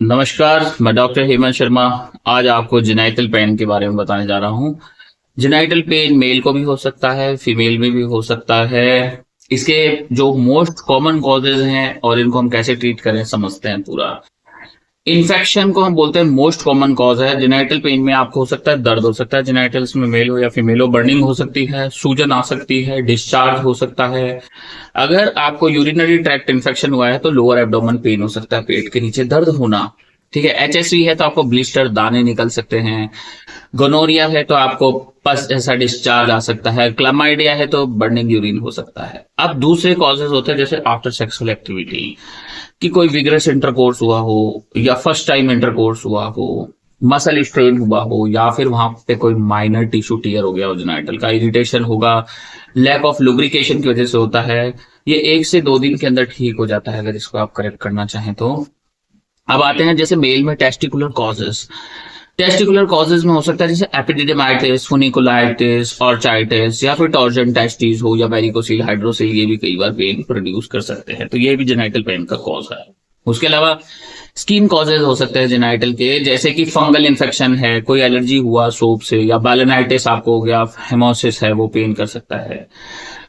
नमस्कार, मैं डॉक्टर हेमंत शर्मा। आज आपको जेनाइटल पेन के बारे में बताने जा रहा हूँ। जेनाइटल पेन मेल को भी हो सकता है, फीमेल में भी हो सकता है। इसके जो मोस्ट कॉमन कॉजेज हैं और इनको हम कैसे ट्रीट करें समझते हैं पूरा। इन्फेक्शन को हम बोलते हैं मोस्ट कॉमन कॉज है। जेनाइटल पेन में आपको हो सकता है दर्द हो सकता है, जेनाइटल्स में मेल हो या फीमेल हो, बर्निंग हो सकती है, सूजन आ सकती है, डिस्चार्ज हो सकता है। अगर आपको यूरिनरी ट्रैक्ट इन्फेक्शन हुआ है तो लोअर एब्डोमेन पेन हो सकता है, पेट के नीचे दर्द होना। ठीक है, एचएसवी है तो आपको ब्लिस्टर दाने निकल सकते हैं। गोनोरिया है तो आपको पस जैसा डिस्चार्ज आ सकता है। क्लमाइडिया है तो बर्निंग यूरिन हो सकता है। अब दूसरे कॉजेज होते हैं जैसे आफ्टर सेक्सुअल एक्टिविटी, कि कोई विग्रस इंटरकोर्स हुआ हो या फर्स्ट टाइम इंटरकोर्स हुआ हो, मसल स्ट्रेन हुआ हो, या फिर वहां पे कोई माइनर टिश्यू टीयर हो गया हो, जेनाइटल का इरिटेशन होगा, लैक ऑफ लुब्रिकेशन की वजह से होता है। ये 1 से 2 दिन के अंदर ठीक हो जाता है अगर इसको आप करेक्ट करना चाहें तो। अब आते हैं जैसे मेल में टेस्टिकुलर कॉजेस। टेस्टिकुलर कॉजेज में हो सकता है जैसे एपिडिडेमाइटिस, फुनिकुलाइटिस, ऑर्चाइटिस, या फिर टॉर्जन टेस्टिस हो या वेरिकोसील हाइड्रोसील, ये भी कई बार पेन प्रोड्यूस कर सकते हैं, तो ये भी जेनाइटल पेन का कॉज है। उसके अलावा स्किन कॉजेज हो सकते हैं जेनाइटल के, जैसे कि फंगल इन्फेक्शन है, कोई एलर्जी हुआ सोप से, या बैलेनाइटिस आपको हो गया, हेमोसिस है, वो पेन कर सकता है।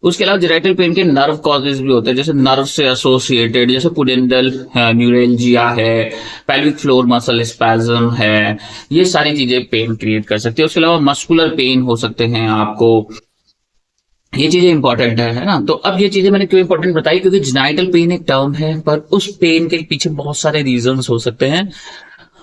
उसके अलावा जेनाइटल पेन के नर्व कॉजेज भी होते हैं, जैसे नर्व से एसोसिएटेड, जैसे पुडेंडल न्यूरेल्जिया है, पेल्विक फ्लोर मसल स्पैज्म है, ये सारी चीजें पेन क्रिएट कर सकती है। उसके अलावा मस्कुलर पेन हो सकते हैं आपको। ये चीजें इंपॉर्टेंट है ना। तो अब ये चीजें मैंने क्यों इंपॉर्टेंट बताई, क्योंकि जेनाइटल पेन एक टर्म है पर उस पेन के पीछे बहुत सारे रीजंस हो सकते हैं।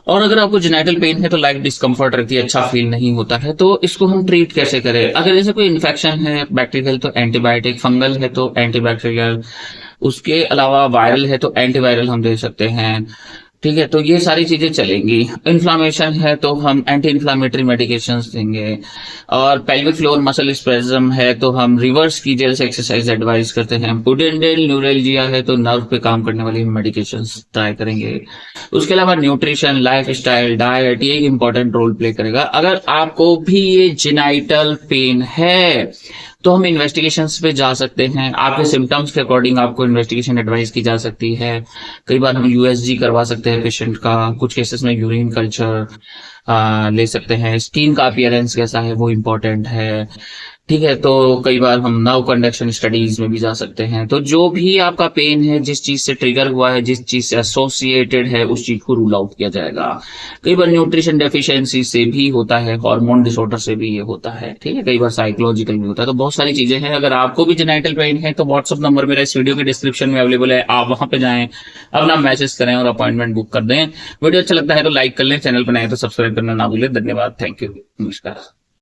और अगर आपको जेनाइटल पेन है तो लाइफ डिस्कम्फर्ट रहती है, अच्छा फील नहीं होता है, तो इसको हम ट्रीट कैसे करें। अगर जैसे कोई इन्फेक्शन है बैक्टीरियल तो एंटीबायोटिक, फंगल है तो एंटीबैक्टीरियल, उसके अलावा वायरल है तो एंटीवायरल हम दे सकते हैं। ठीक है, तो ये सारी चीजें चलेंगी। इन्फ्लामेशन है तो हम एंटी इन्फ्लामेटरी मेडिकेशंस देंगे। और पेल्विक फ्लोर मसल स्पेज्म है तो हम रिवर्स की जेल से एक्सरसाइज एडवाइस करते हैं। पुडेंडल न्यूरेल्जिया है तो नर्व पे काम करने वाली मेडिकेशंस ट्राई करेंगे। उसके अलावा न्यूट्रिशन, लाइफ स्टाइल, डाइट, ये इंपॉर्टेंट रोल प्ले करेगा। अगर आपको भी ये जेनाइटल पेन है तो हम इन्वेस्टिगेशंस पे जा सकते हैं। आपके सिम्टम्स के अकॉर्डिंग आपको इन्वेस्टिगेशन एडवाइस की जा सकती है। कई बार हम यूएसजी करवा सकते हैं पेशेंट का, कुछ केसेस में यूरिन कल्चर ले सकते हैं। स्किन का अपीयरेंस कैसा है वो इम्पोर्टेंट है। ठीक है, तो कई बार हम नर्व कंडक्शन स्टडीज में भी जा सकते हैं। तो जो भी आपका पेन है, जिस चीज से ट्रिगर हुआ है, जिस चीज से एसोसिएटेड है, उस चीज को रूल आउट किया जाएगा। कई बार न्यूट्रिशन डेफिशिएंसी से भी होता है, हार्मोन डिसऑर्डर से भी ये होता है। ठीक है, कई बार साइकोलॉजिकल भी होता है। तो बहुत सारी चीजें हैं। अगर आपको भी जेनाइटल पेन है तो व्हाट्सअप नंबर मेरा इस वीडियो के डिस्क्रिप्शन में अवेलेबल है, आप वहां पे जाएं, अपना मैसेज करें और अपॉइंटमेंट बुक कर दें। वीडियो अच्छा लगता है तो लाइक कर लें, चैनल पर नए तो सब्सक्राइब करना ना भूलें। धन्यवाद, थैंक यू, नमस्कार।